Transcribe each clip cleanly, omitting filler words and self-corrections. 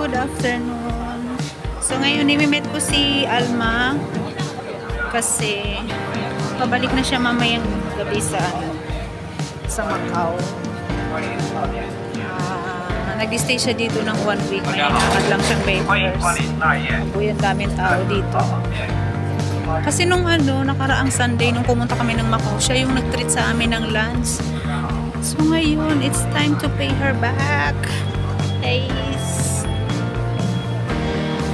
Good afternoon. So ngayon i-meet ko si Alma kasi pabalik na siya mamayang gabi sa Macau. Nag-stay siya dito ng 1 week. May nakad lang siyang papers. Ang daming tao dito. Kasi nung nakaraang Sunday, nung pumunta kami ng Macau, siya yung nag-treat sa amin ng lunch. So ngayon, it's time to pay her back. Guys.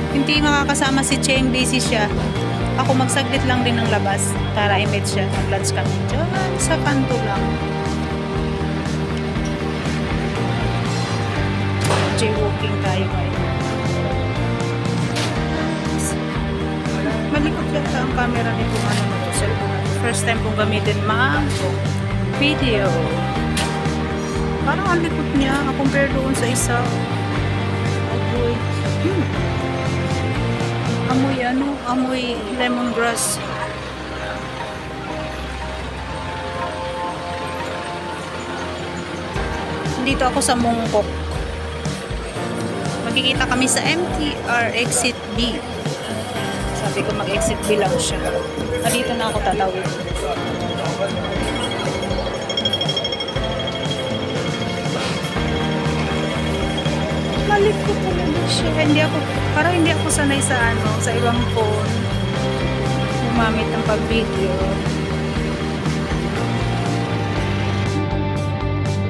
Hindi makakasama si Cheng, busy siya. Ako magsaglit lang din ng labas para i-meet siya. Mag-lunch kami dyan sa kanto lang. Jaywalking tayo ngayon. Malikot yata ang camera nito. First time kong gamitin video. Parang ang likot niya compare doon sa isa. Amoy. Amoy lemongrass. Dito ako sa Mongkok. Magkikita kami sa MTR Exit B. Sabi ko mag-exit B lang siya. Dito na ako tatawid. Malikot talaga siya. Parang hindi ako sanay sa sa ibang phone. Gumamit ng pag-video.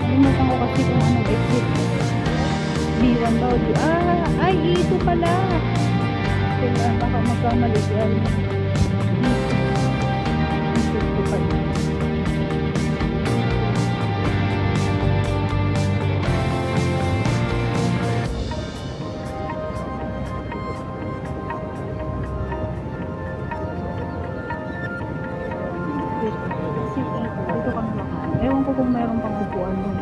Nalimutan ko kasi kung exit. B1 daw. Ay, ito pala. Kaya baka magkamali yan. Ito pala. Dito kami makain. Ewan ko kung mayroon pang upuan doon.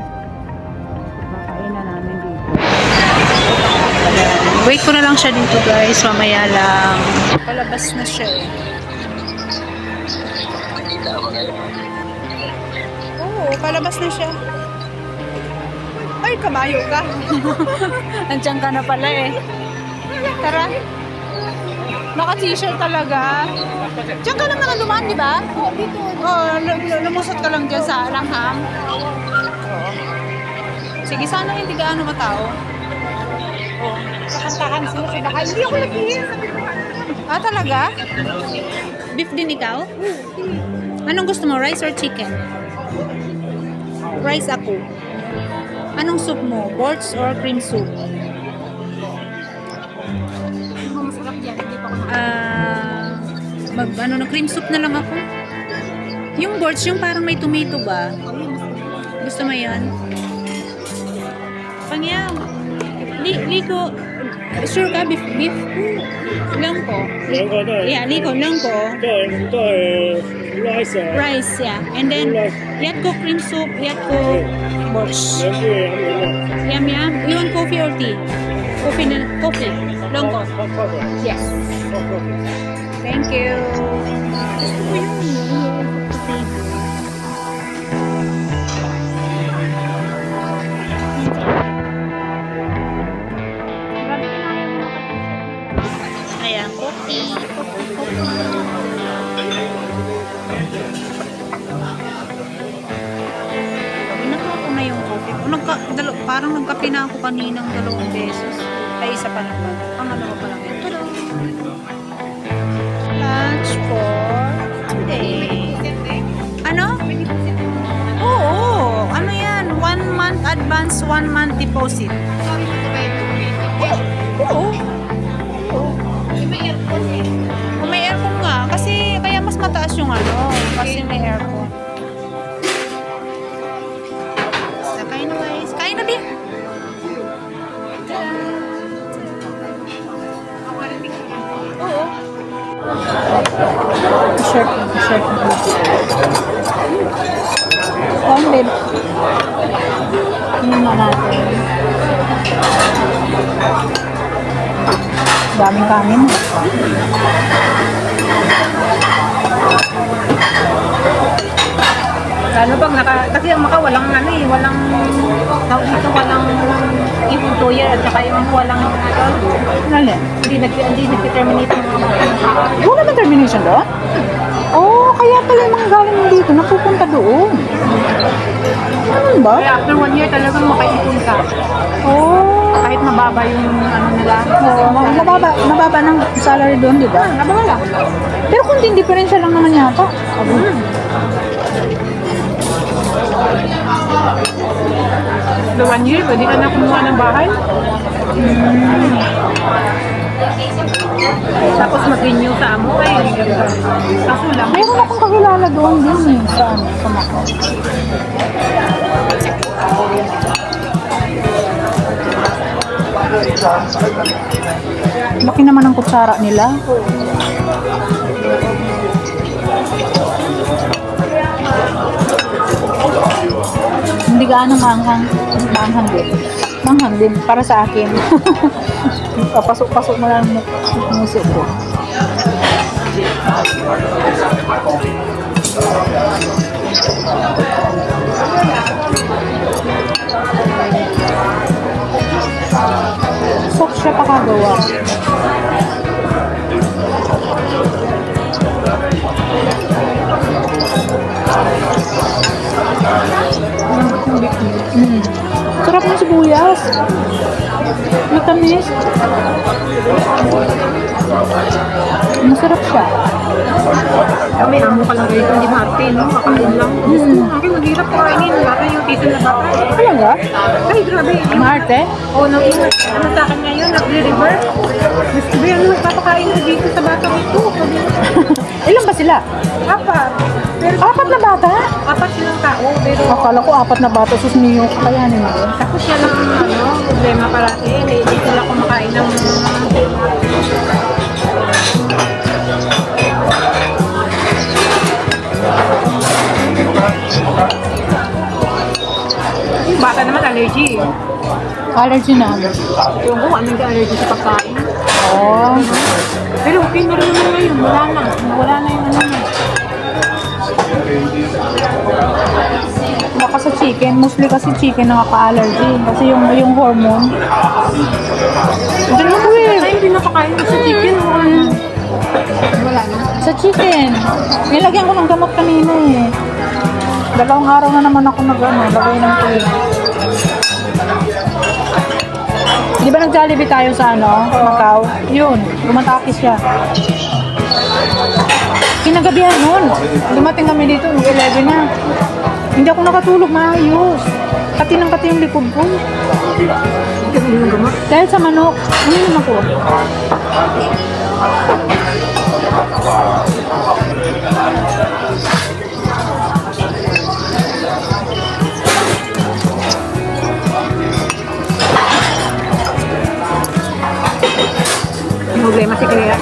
Kakain na namin dito. Wait ko na lang siya dito guys. Mamaya lang. Palabas na siya eh. Oo, palabas na siya. Ay, kamayo ka. Andiyan ka na pala eh. Tara. Naka-t-shirt talaga. Diyan ka lang nakalumaan, di ba? Oo, dito. Oo, lumusot ka lang dyan sa langham. Oo. Sige, sana hindi gaano matao. Oo. Kakantakan sila sa bakal. Hindi ako nag-iin. Talaga? Beef din ikaw? Anong gusto mo? Rice or chicken? Rice ako. Anong soup mo? Borscht or cream soup? Cream soup na lang ako. Yung borscht, yung parang may tomato ba? Gusto mo yan? Pangyaw. Liko. Sure ka? Beef? Lang ko. Yeah, liko. Lang ko. Rice, yeah. And then, yat ko cream soup, yat ko borscht. Yum. You want coffee or tea? Coffee. Long ko. Yes. Thank you. Gusto ko yun. Ayan, coffee. Nakuha ko na yung coffee. Parang nagkape na ako kaninang 2 pesos. Ay, isa pa lang ba? Pangalawa pa lang ito. Lunch for today. Ano? Oo. Ano yan? 1 month advance, 1 month deposit. Oo. May aircon nga. Kasi kaya mas mataas yung kasi may aircon. Kain na guys. Kain na din. Oo. Shirt. Condit. Tingnan natin. Daming kanin. Lalo pag kasi ang Macau walang ano eh, walang tawag dito, walang employer at saka yung walang Ano? hindi nag-terminate ng mga Wala ba termination doon? Oh, kaya pala yung mga galing dito, napupunta doon. Ano ba? Kaya after 1 year talagang makaipon ka. Oh, Kahit mababa yung ano nila. mababa ng salary doon, di ba? Nababa lang. Pero kunting diferensya lang naman yata. The 1 year, pwede ka na kumuha ng bahay. Tapos mag-renew sa amo ay kaso lang. Mayroon akong kakilala doon din eh, sa Macau. Laki naman ang kutsara nila. Hindi gaano manghang. Manghang din. Manghang din. Para sa akin. Pasok-pasok mo lang yung musik ko. Sok siya pakagawa. Sarap ng sibuyas. Matamis. Masarap siya. May amo ka lang dito, hindi mati, no? Kakain lang. Akin, maghirap kainin. Lalo yung tito na bata. Talaga? Ay, grabe. Marte? Oo, nang ingat. Ano sa akin ngayon, nag-rever. Gusto ba yan, magpapakain ko dito sa bata ito. Ilan ba sila? Apat. Pero, 4 na bata? 4 silang tao, pero Akala ko 4 na bata. Sus niyo, kayanin mo. tapos siya lang problema parati. Hindi sila kumakain ng yung bata naman allergy. Allergy na. Yung kung anong allergy sa pagkain. Oh. Pero okay na rin naman ngayon. Wala na yung ano na. Baka sa chicken, mostly kasi chicken nakaka-allergy. Kasi yung hormone. Hindi mo ko eh. Kaya hindi napakain ko sa chicken. Wala na. Sa chicken. Nilagyan ko ng gamot kanina eh. 2 araw na naman ako lagay ng tuloy. Di ba nag-Jollibee tayo sa Macau? Yun, lumatake siya. Kinagabihan nun. Dumating kami dito, 11 na. Hindi ako nakatulog maayos. Kati ng kati yung likod ko. Dahil sa manok, uminom ako. Problema si Clea.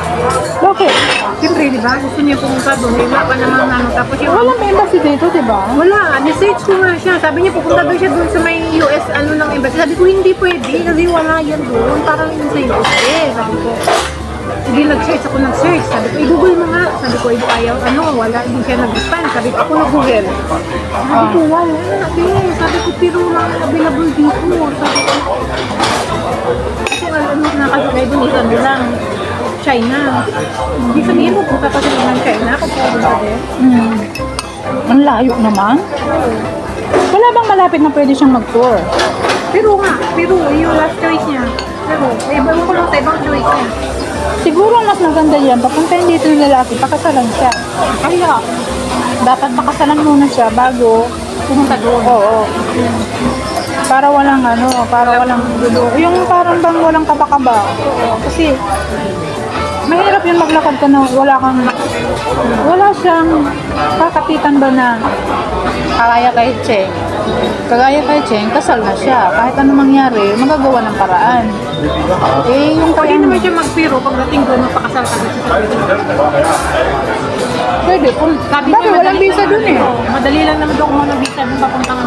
Bakit? Siyempre, di ba? Gusto niya pumunta doon. Wala pa naman ano. Tapos yung Walang embassy dito, di ba? wala, ni-search ko nga siya. Sabi niya pupunta doon siya doon sa may US ano ng embassy. Sabi ko hindi pwede kasi wala yan doon. Parang yun sa US eh. Sabi ko, hindi nag-search Sabi ko, i-google mo nga. Sabi ko, ayaw, wala, hindi siya nag-respond. Sabi ko, ako nag-google. Sabi ko, wala. Sabi ko, pero lang available dito. Sabi ko, nakasakay doon, isa lang. China. Hindi sabihin mo, punta pa sila ng China kung pumunta din. Ang layo naman. Wala bang malapit na pwede siyang mag-tour? Pero yung last choice niya. Pero, iba ko lang sa ibang choice niya. Siguro mas maganda yan. Papuntahin dito ng lalaki, pakasalan siya. Kaya, Dapat pakasalan muna siya bago pumunta doon. Oo. Para walang gulo. Yung parang bang walang kaba-kaba. Kasi mahirap yung maglakad ka na wala siyang kakapitan ba na kagaya kay Cheng, kasal na siya. Kahit ano mangyari, magagawa ng paraan. Yung Pwede naman siya magpiro pagdating doon, magpakasal ka doon sa pwede. Bakit walang visa doon eh? Madali lang naman doon kung walang visa doon papuntang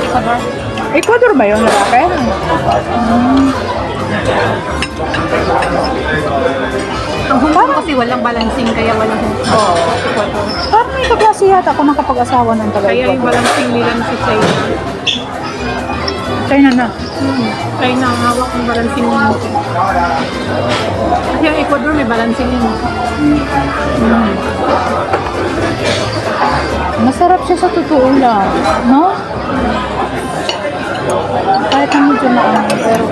Ecuador. Ecuador ba yun, lalaki? Ang Hong Kong kasi walang balancing, kaya walang Hong Kong. Parang may kaklase yata ako nakapag-asawa ng Kaya yung taga-Ecuador. balancing nila sa China. China na. China ang hawak ng balancing nila. Kasi ang Ecuador may balancing yun. Masarap siya sa totoo lang. No? Kahit na medyo maano, pero